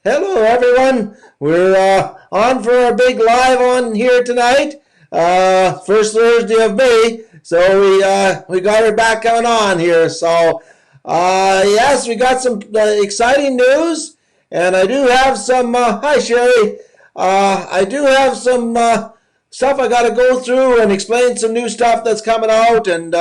Hello, everyone. We're on for our big live on here tonight. First Thursday of May, so we got our back coming on here. So yes, we got some exciting news, and I do have some. Hi, Sherry. I do have some stuff I got to go through and explain some new stuff that's coming out and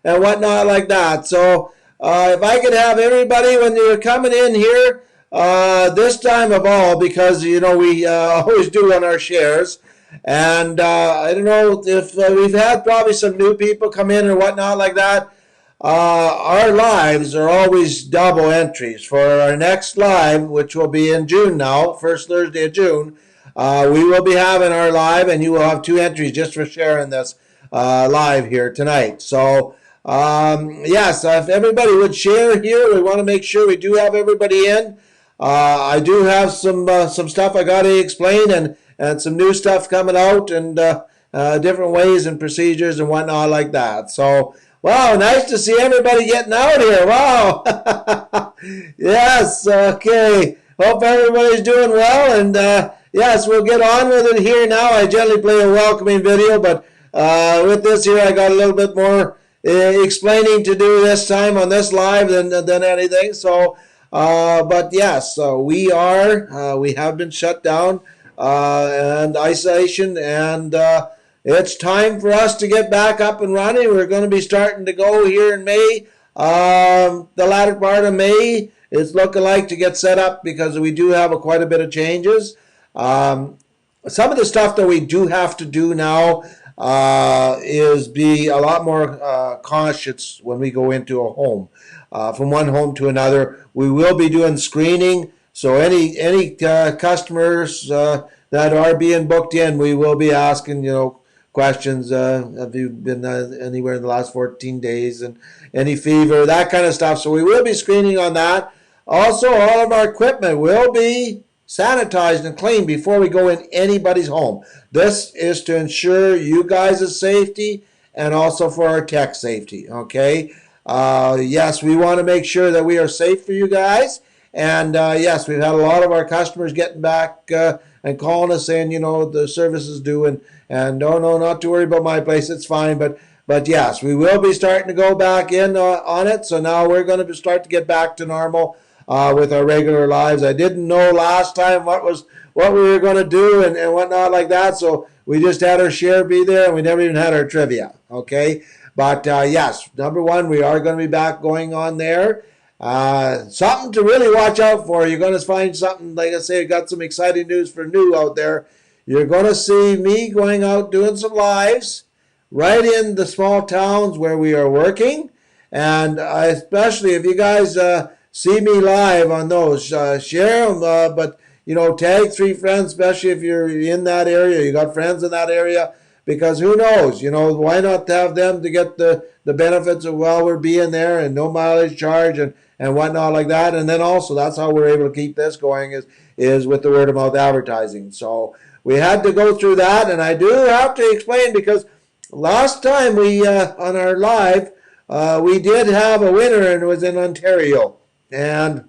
whatnot like that. So if I could have everybody when you're coming in here. This time of all, because we always do on our shares, and I don't know if we've had probably some new people come in or whatnot like that. Our lives are always double entries. For our next live, which will be in June now, first Thursday of June, we will be having our live, and you will have two entries just for sharing this live here tonight. So. Yes, if everybody would share here, we want to make sure we do have everybody in. I do have some stuff I got to explain and some new stuff coming out and different ways and procedures and whatnot like that. So, wow, nice to see everybody getting out here. Wow. Yes, okay. Hope everybody's doing well. And yes, we'll get on with it here now. I generally play a welcoming video, but with this here, I got a little bit more explaining to do this time on this live than anything. So, but yes, we have been shut down and isolation, and it's time for us to get back up and running. We're going to be starting to go here in May. The latter part of May is looking like to get set up because we do have quite a bit of changes. Some of the stuff that we do have to do now is be a lot more cautious when we go into a home. From one home to another, we will be doing screening. So any customers that are being booked in, we will be asking questions. Have you been anywhere in the last 14 days and any fever, that kind of stuff. So we will be screening on that. Also, all of our equipment will be sanitized and cleaned before we go in anybody's home. This is to ensure you guys' safety and also for our tech safety, okay? Yes, we want to make sure that we are safe for you guys. And yes, we've had a lot of our customers getting back and calling us saying, the service is due. And no, not to worry about my place. It's fine. But yes, we will be starting to go back in on it. So now we're going to start to get back to normal with our regular lives. I didn't know last time what we were going to do and whatnot like that. So we just had our share be there, and we never even had our trivia. Okay. But yes, number one, we are going to be back going on there. Something to really watch out for. You're going to find something, like I say, got some exciting news for new out there. You're going to see me going out doing some lives right in the small towns where we are working. And especially if you guys see me live on those, share them. But, Tag3Friends, especially if you're in that area, you got friends in that area. Because who knows, why not have them to get the benefits of while we're being there and no mileage charge and whatnot like that. And then also that's how we're able to keep this going is with the word of mouth advertising. So we had to go through that, and I do have to explain because last time we on our live we did have a winner, and it was in Ontario. And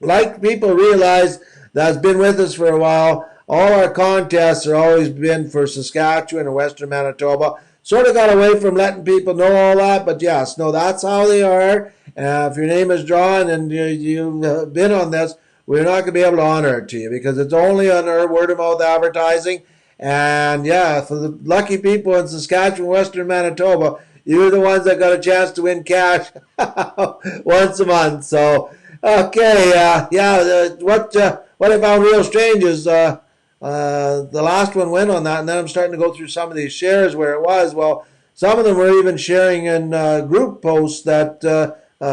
like people realize that's been with us for a while, all our contests are always been for Saskatchewan and Western Manitoba. Sort of got away from letting people know all that, but yes, no, that's how they are. If your name is drawn and you've been on this, we're not going to be able to honor it to you because it's only on our word-of-mouth advertising. And yeah, for the lucky people in Saskatchewan, Western Manitoba, you're the ones that got a chance to win cash once a month. So, okay, what I found real strange is the last one went on that, and then I'm starting to go through some of these shares where it was. Well, some of them were even sharing in group posts that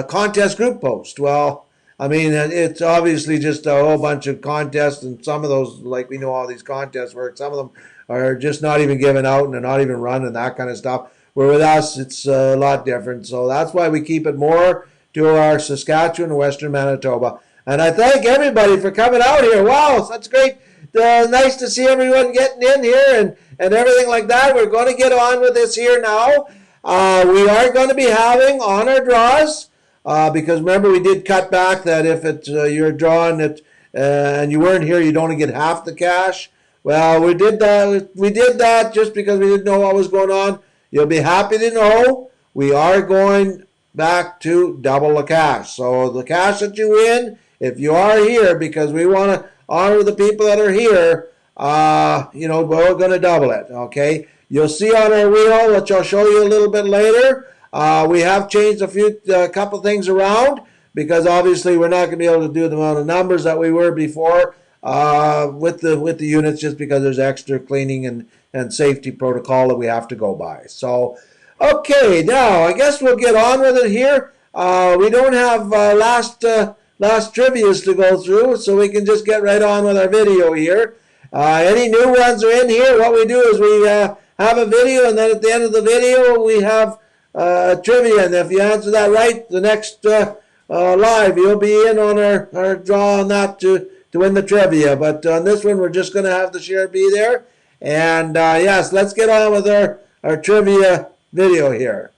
contest group post. Well, I mean, it's obviously just a whole bunch of contests, and some of those, like we know how these contests work, some of them are just not even given out and they're not even run and that kind of stuff. Where with us, it's a lot different. So that's why we keep it more to our Saskatchewan and Western Manitoba. And I thank everybody for coming out here. Wow, such great. Nice to see everyone getting in here and everything like that. We're going to get on with this here now. We are going to be having honor draws because remember we did cut back that if it's you're drawing it and you weren't here, you'd only get half the cash. Well, we did that. We did that just because we didn't know what was going on. You'll be happy to know we are going back to double the cash. So the cash that you win, if you are here, because we want to honor the people that are here, we're going to double it. Okay. You'll see on our wheel, which I'll show you a little bit later. We have changed a couple things around because obviously we're not going to be able to do the amount of numbers that we were before with the units, just because there's extra cleaning and safety protocol that we have to go by. So, okay, now I guess we'll get on with it here. We don't have last trivias to go through, so we can just get right on with our video here. Any new ones are in here. What we do is we have a video, and then at the end of the video we have trivia, and if you answer that right, the next live, you'll be in on our draw on that to win the trivia. But on this one, we're just going to have the share be there. And yes, let's get on with our trivia video here.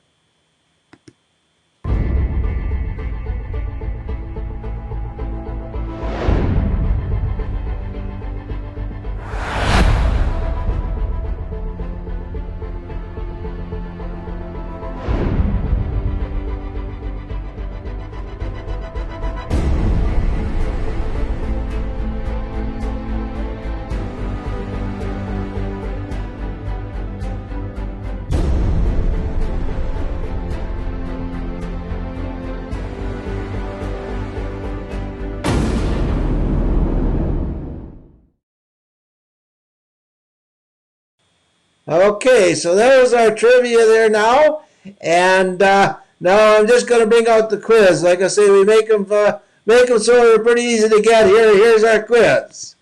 Okay, so there's our trivia there now, and now I'm just going to bring out the quiz. Like I say, we make them so they're pretty easy to get. Here's our quiz.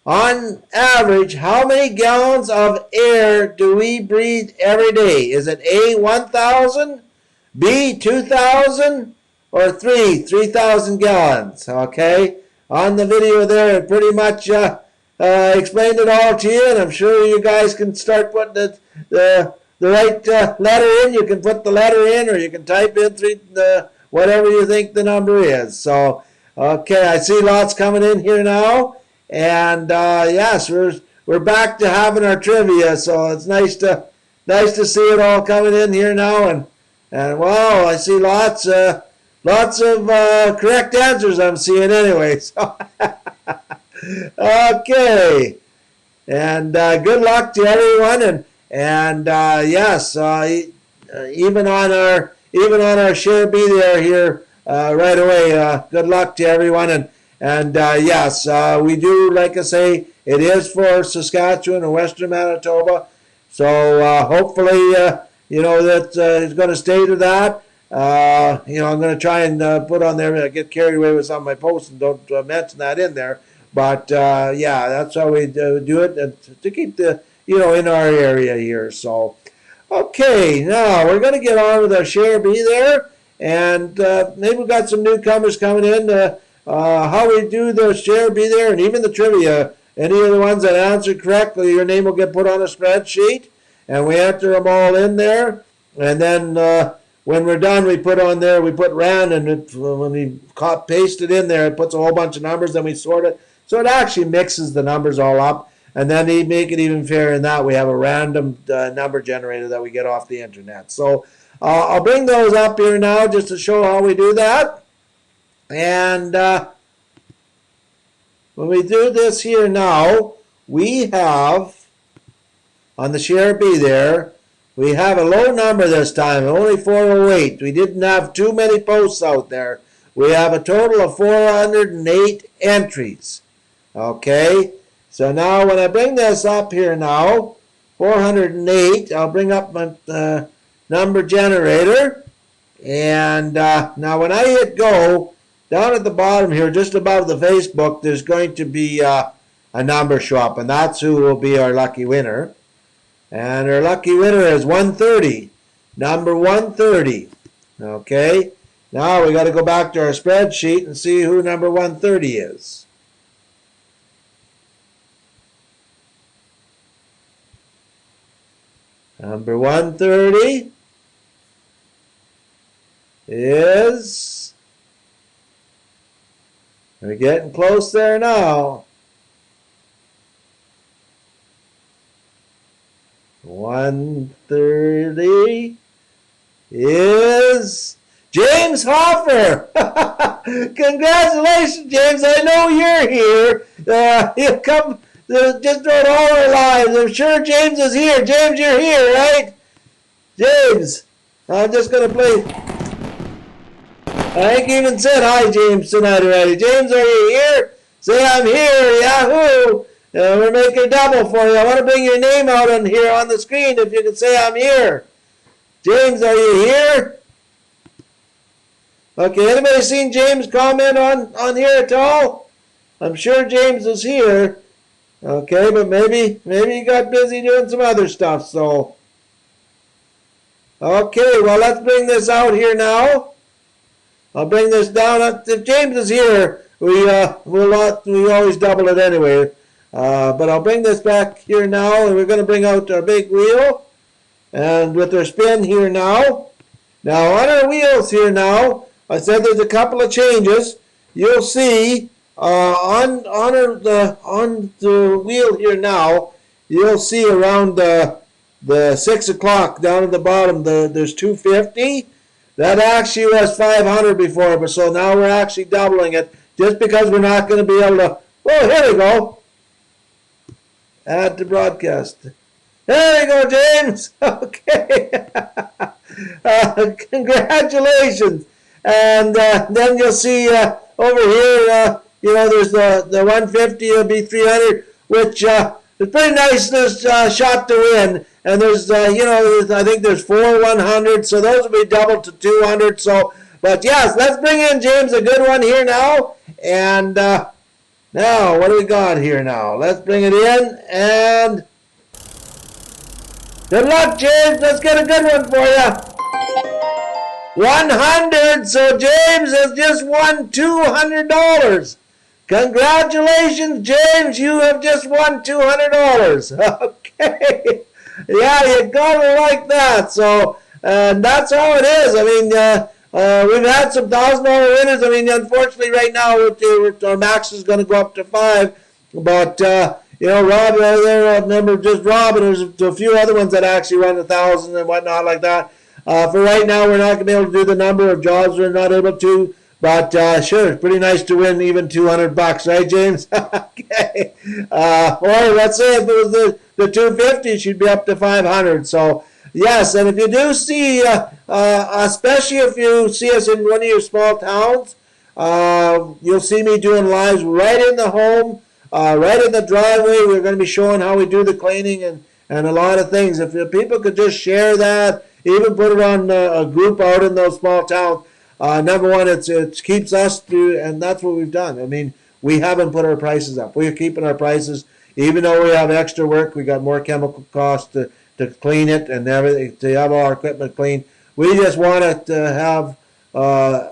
On average, how many gallons of air do we breathe every day? Is it A, 1,000, B, 2,000, or 3,000 gallons? Okay, on the video there, it pretty much explained it all to you, and I'm sure you guys can start putting the right letter in. You can put the letter in, or you can type in whatever you think the number is. So, okay, I see lots coming in here now, and yes, we're back to having our trivia. So it's nice to see it all coming in here now, and wow, I see lots of correct answers I'm seeing anyway. So. Okay, and good luck to everyone, and yes, even on our share be there here right away. Good luck to everyone, and yes, we do, like I say, it is for Saskatchewan and Western Manitoba, so hopefully that it's going to stay to that. I'm going to try and put on there. I get carried away with some of my posts and don't mention that in there. But yeah, that's how we do it, and to keep the in our area here. So, okay, now we're going to get on with our share be there, and maybe we've got some newcomers coming in. How we do the share be there, and even the trivia. Any of the ones that answer correctly, your name will get put on a spreadsheet, and we enter them all in there, and then. When we're done, we put on there, we put random, and when we paste it in there, it puts a whole bunch of numbers, then we sort it. So it actually mixes the numbers all up, and then to make it even fairer in that, we have a random number generator that we get off the internet. So I'll bring those up here now just to show how we do that. And when we do this here now, we have, on the share be there, we have a low number this time, only 408. We didn't have too many posts out there. We have a total of 408 entries. Okay, so now when I bring this up here now, 408, I'll bring up my number generator. And now when I hit go, down at the bottom here, just above the Facebook, there's going to be a number show up, and that's who will be our lucky winner. And our lucky winner is 130, number 130. Okay, now we got to go back to our spreadsheet and see who number 130 is. Number 130 is We're getting close there now. 130 is James Hoffer. Congratulations, James. I know you're here. You come just throughout all our lives. I'm sure James is here. James, you're here, right? James, I'm just going to play. I ain't even said hi, James, tonight already. James, are you here? Say I'm here. Yahoo! We're making a double for you. I want to bring your name out on here on the screen if you can say I'm here. James, are you here? Okay, anybody seen James comment on here at all? I'm sure James is here. Okay, but maybe he got busy doing some other stuff, so. Okay, well, let's bring this out here now. I'll bring this down. If James is here, we always double it anyway. But I'll bring this back here now, and we're going to bring out our big wheel. And with our spin here now. Now, on our wheels here now, I said there's a couple of changes. You'll see on the wheel here now, you'll see around the 6 o'clock down at the bottom, there's 250. That actually was 500 before, but so now we're actually doubling it just because we're not going to be able to. Oh, here we go. Add to broadcast. There you go, James. Okay. Congratulations. And then you'll see over here, there's the 150 will be 300, which is pretty nice shot to win. And there's, I think there's 4 100, so those will be doubled to 200. So, but yes, let's bring in James, a good one here now. And now, what do we got here now? Let's bring it in, and good luck, James. Let's get a good one for you. 100. So James has just won $200. Congratulations, James. You have just won $200. Okay. Yeah, you gotta like that. So that's how it is. I mean, we've had some $1,000 winners. I mean, unfortunately, right now our max is going to go up to 5. But Rob there, remember just Rob, and there's a few other ones that actually run 1,000 and whatnot like that. For right now, we're not going to be able to do the number of jobs. We're not able to. But sure, it's pretty nice to win even $200, right, James? Okay. Or let's say if it was the 250, she'd be up to 500. So yes, and if you do see, especially if you see us in one of your small towns, you'll see me doing lives right in the home, right in the driveway. We're going to be showing how we do the cleaning and a lot of things. If people could just share that, even put it on a group out in those small towns. Number one, it keeps us through, and that's what we've done. I mean, we haven't put our prices up. We're keeping our prices, even though we have extra work. We got more chemical costs to clean it and everything, to have all our equipment clean. We just want it to have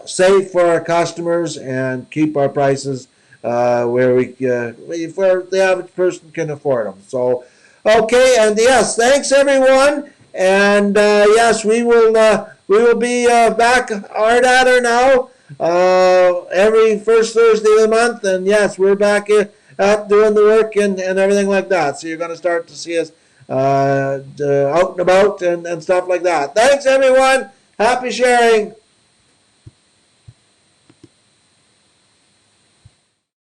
safe for our customers and keep our prices where the average person can afford them. So, okay, and yes, thanks everyone, and yes, we will be back hard at her now every first Thursday of the month. And yes, we're back out doing the work and everything like that. So you're going to start to see us out and about and stuff like that. Thanks, everyone. Happy sharing.